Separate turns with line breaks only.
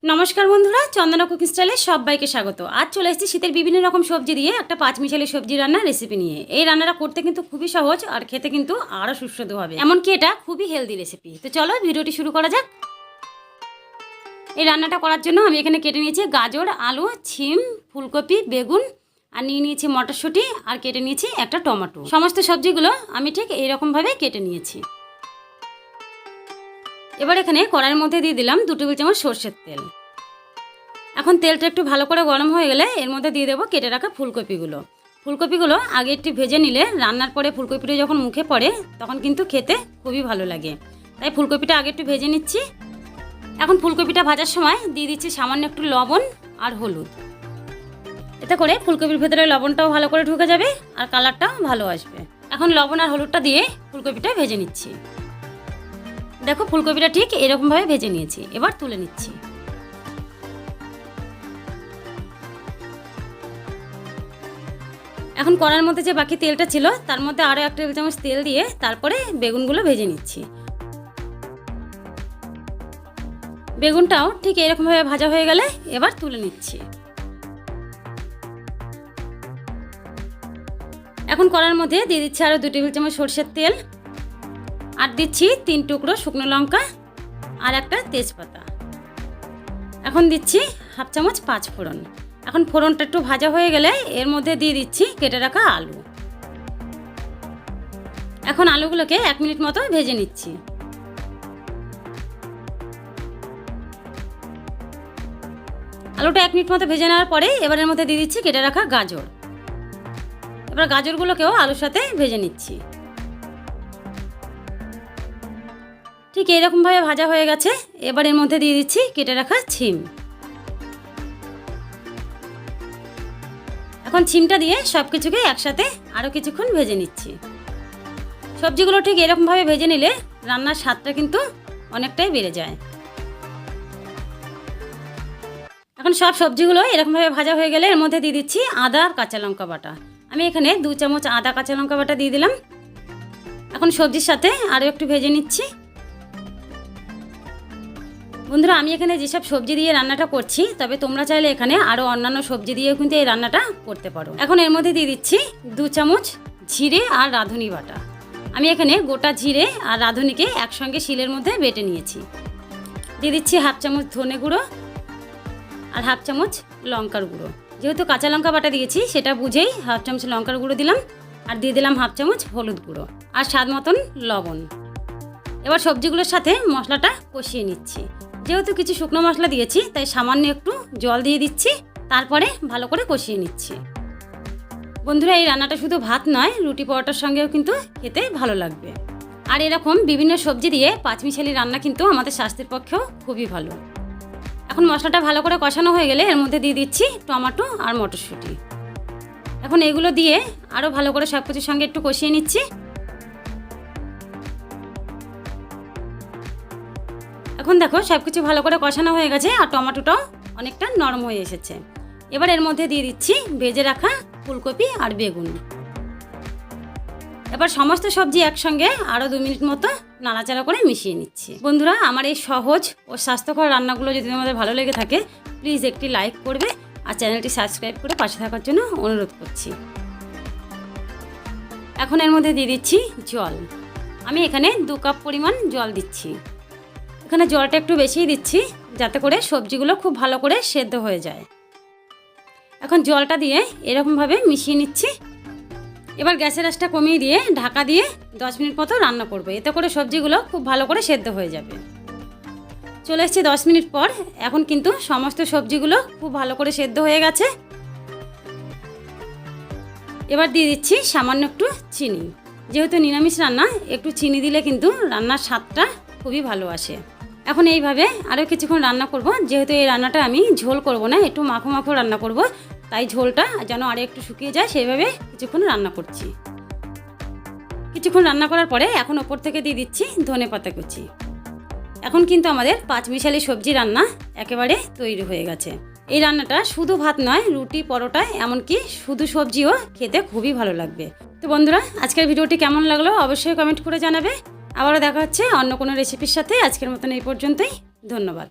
নমস্কার বন্ধুরা, চন্দনা কুকিং স্টাইলে সবাইকে স্বাগত। আজ চলে এসেছি শীতের বিভিন্ন রকম সবজি দিয়ে একটা পাঁচমিশালি সবজি রান্নার রেসিপি নিয়ে। এই রান্নাটা করতে কিন্তু খুবই সহজ আর খেতে কিন্তু আরও সুস্বাদু হবে, এমনকি এটা খুবই হেলদি রেসিপি। তো চলো ভিডিওটি শুরু করা যাক। এই রান্নাটা করার জন্য আমি এখানে কেটে নিয়েছি গাজর, আলু, ছিম, ফুলকপি, বেগুন আর নিয়ে নিয়েছি মটরশুঁটি আর কেটে নিয়েছি একটা টমেটো। সমস্ত সবজিগুলো আমি ঠিক এইরকমভাবে কেটে নিয়েছি। এবার এখানে কড়াইয়ের মধ্যে দিয়ে দিলাম 2 টেবিল চামচ সরষের তেল। এখন তেলটা একটু ভালো করে গরম হয়ে গেলে এর মধ্যে দিয়ে দেবো কেটে রাখা ফুলকপিগুলো আগে একটু ভেজে নিলে রান্নার পরে ফুলকপিটা যখন মুখে পড়ে তখন কিন্তু খেতে খুবই ভালো লাগে, তাই ফুলকপিটা আগে একটু ভেজে নিচ্ছি। এখন ফুলকপিটা ভাজার সময় দিয়ে দিচ্ছি সামান্য একটু লবণ আর হলুদ। এতে করে ফুলকপির ভেতরে লবণটাও ভালো করে ঢুকে যাবে আর কালারটাও ভালো আসবে। এখন লবণ আর হলুদটা দিয়ে ফুলকপিটা ভেজে নিচ্ছি। দেখো ফুলকপিটা ঠিক এরকমভাবে ভেজে নিয়েছি, এবার তুলে নিচ্ছি। এখন কড়াইয়ের মধ্যে যে বাকি তেলটা ছিল তার মধ্যে আরও 1 টেবিল চামচ তেল দিয়ে তারপরে বেগুনগুলো ভেজে নিচ্ছি। বেগুনটাও ঠিক এরকমভাবে ভাজা হয়ে গেলে এবার তুলে নিচ্ছি। এখন কড়াইয়ের মধ্যে দিয়ে দিচ্ছি আরও 2 টেবিল চামচ সরষের তেল আর দিচ্ছি 3 টুকরো শুকনো লঙ্কা আর একটা তেজপাতা। এখন দিচ্ছি 1/2 চামচ পাঁচফোড়ন। এখন ফোড়নটা একটু ভাজা হয়ে গেলে এর মধ্যে দিয়ে দিচ্ছি কেটে রাখা আলু। এখন আলুগুলোকে 1 মিনিট মতো ভেজে নিচ্ছি। আলুটা 1 মিনিট মতো ভেজে নেওয়ার পরে এবার এর মধ্যে দিয়ে দিচ্ছি কেটে রাখা গাজর। এবার গাজরগুলোকেও আলুর সাথে ভেজে নিচ্ছি। ঠিক এইরকমভাবে ভাজা হয়ে গেছে। এবার এর মধ্যে দিয়ে দিচ্ছি কেটে রাখা ছিম। এখন ছিমটা দিয়ে সব কিছুকে একসাথে আরও কিছুক্ষণ ভেজে নিচ্ছি। সবজিগুলো ঠিক এরকমভাবে ভেজে নিলে রান্নার স্বাদটা কিন্তু অনেকটাই বেড়ে যায়। এখন সব সবজিগুলো এরকমভাবে ভাজা হয়ে গেলে এর মধ্যে দিয়ে দিচ্ছি আদা আর কাঁচা লঙ্কা বাটা। আমি এখানে 2 চামচ আদা কাঁচা লঙ্কা বাটা দিয়ে দিলাম। এখন সবজির সাথে আরও একটু ভেজে নিচ্ছি। বন্ধুরা, আমি এখানে যেসব সবজি দিয়ে রান্নাটা করছি, তবে তোমরা চাইলে এখানে আরও অন্যান্য সবজি দিয়েও কিন্তু এই রান্নাটা করতে পারো। এখন এর মধ্যে দিয়ে দিচ্ছি 2 চামচ জিরে আর রাঁধুনি বাটা। আমি এখানে গোটা জিরে আর রাঁধুনিকে একসঙ্গে শিলের মধ্যে বেটে নিয়েছি। দিয়ে দিচ্ছি 1/2 চামচ ধনে গুঁড়ো আর 1/2 চামচ লঙ্কার গুঁড়ো। যেহেতু কাঁচা লঙ্কা বাটা দিয়েছি সেটা বুঝেই 1/2 চামচ লঙ্কার গুঁড়ো দিলাম আর দিয়ে দিলাম 1/2 চামচ হলুদ গুঁড়ো আর স্বাদ মতন লবণ। এবার সবজিগুলোর সাথে মশলাটা কষিয়ে নিচ্ছি। যেহেতু কিছু শুকনো মশলা দিয়েছি তাই সামান্য একটু জল দিয়ে দিচ্ছি, তারপরে ভালো করে কষিয়ে নিচ্ছি। বন্ধুরা, এই রান্নাটা শুধু ভাত নয়, রুটি পরোটার সঙ্গেও কিন্তু খেতে ভালো লাগবে। আর এরকম বিভিন্ন সবজি দিয়ে পাঁচমিশালি রান্না কিন্তু আমাদের স্বাস্থ্যের পক্ষেও খুবই ভালো। এখন মশলাটা ভালো করে কষানো হয়ে গেলে এর মধ্যে দিয়ে দিচ্ছি টমেটো আর মটরশুঁটি। এখন এগুলো দিয়ে আরও ভালো করে সব কিছুর সঙ্গে একটু কষিয়ে নিচ্ছি। এখন দেখো সব কিছু ভালো করে কষানো হয়ে গেছে আর টমেটোটাও অনেকটা নরম হয়ে এসেছে। এবার এর মধ্যে দিয়ে দিচ্ছি ভেজে রাখা ফুলকপি আর বেগুন। এবার সমস্ত সবজি একসঙ্গে আরও 2 মিনিট মতো নাড়াচাড়া করে মিশিয়ে নিচ্ছি। বন্ধুরা, আমার এই সহজ ও স্বাস্থ্যকর রান্নাগুলো যদি তোমাদের ভালো লেগে থাকে প্লিজ একটি লাইক করবে আর চ্যানেলটি সাবস্ক্রাইব করে পাশে থাকার জন্য অনুরোধ করছি। এখন এর মধ্যে দিয়ে দিচ্ছি জল। আমি এখানে 2 কাপ পরিমাণ জল দিচ্ছি। এখানে জলটা একটু বেশিই দিচ্ছি যাতে করে সবজিগুলো খুব ভালো করে সেদ্ধ হয়ে যায়। এখন জলটা দিয়ে এরকমভাবে মিশিয়ে নিচ্ছি। এবার গ্যাসের আঁচটা কমিয়ে দিয়ে ঢাকা দিয়ে 10 মিনিট মতো রান্না করব। এতে করে সবজিগুলো খুব ভালো করে সেদ্ধ হয়ে যাবে। চলে এসেছি 10 মিনিট পর। এখন কিন্তু সমস্ত সবজিগুলো খুব ভালো করে সেদ্ধ হয়ে গেছে। এবার দিয়ে দিচ্ছি সামান্য একটু চিনি। যেহেতু নিরামিষ রান্না, একটু চিনি দিলে কিন্তু রান্নার স্বাদটা খুবই ভালো আসে। এখন এইভাবে আরও কিছুক্ষণ রান্না করব। যেহেতু এই রান্নাটা আমি ঝোল করব না, একটু মাখো মাখো রান্না করব, তাই ঝোলটা যেন আরও একটু শুকিয়ে যায় সেইভাবে কিছুক্ষণ রান্না করছি। কিছুক্ষণ রান্না করার পরে এখন ওপর থেকে দিয়ে দিচ্ছি ধনেপাতা কুচি। এখন কিন্তু আমাদের পাঁচমিশালি সবজি রান্না একেবারে তৈরি হয়ে গেছে। এই রান্নাটা শুধু ভাত নয়, রুটি পরোটা এমনকি শুধু সবজিও খেতে খুবই ভালো লাগবে। তো বন্ধুরা, আজকের ভিডিওটি কেমন লাগলো অবশ্যই কমেন্ট করে জানাবে। আবারও দেখা হচ্ছে অন্য কোনো রেসিপির সাথে। আজকের মতন এই পর্যন্তই। ধন্যবাদ।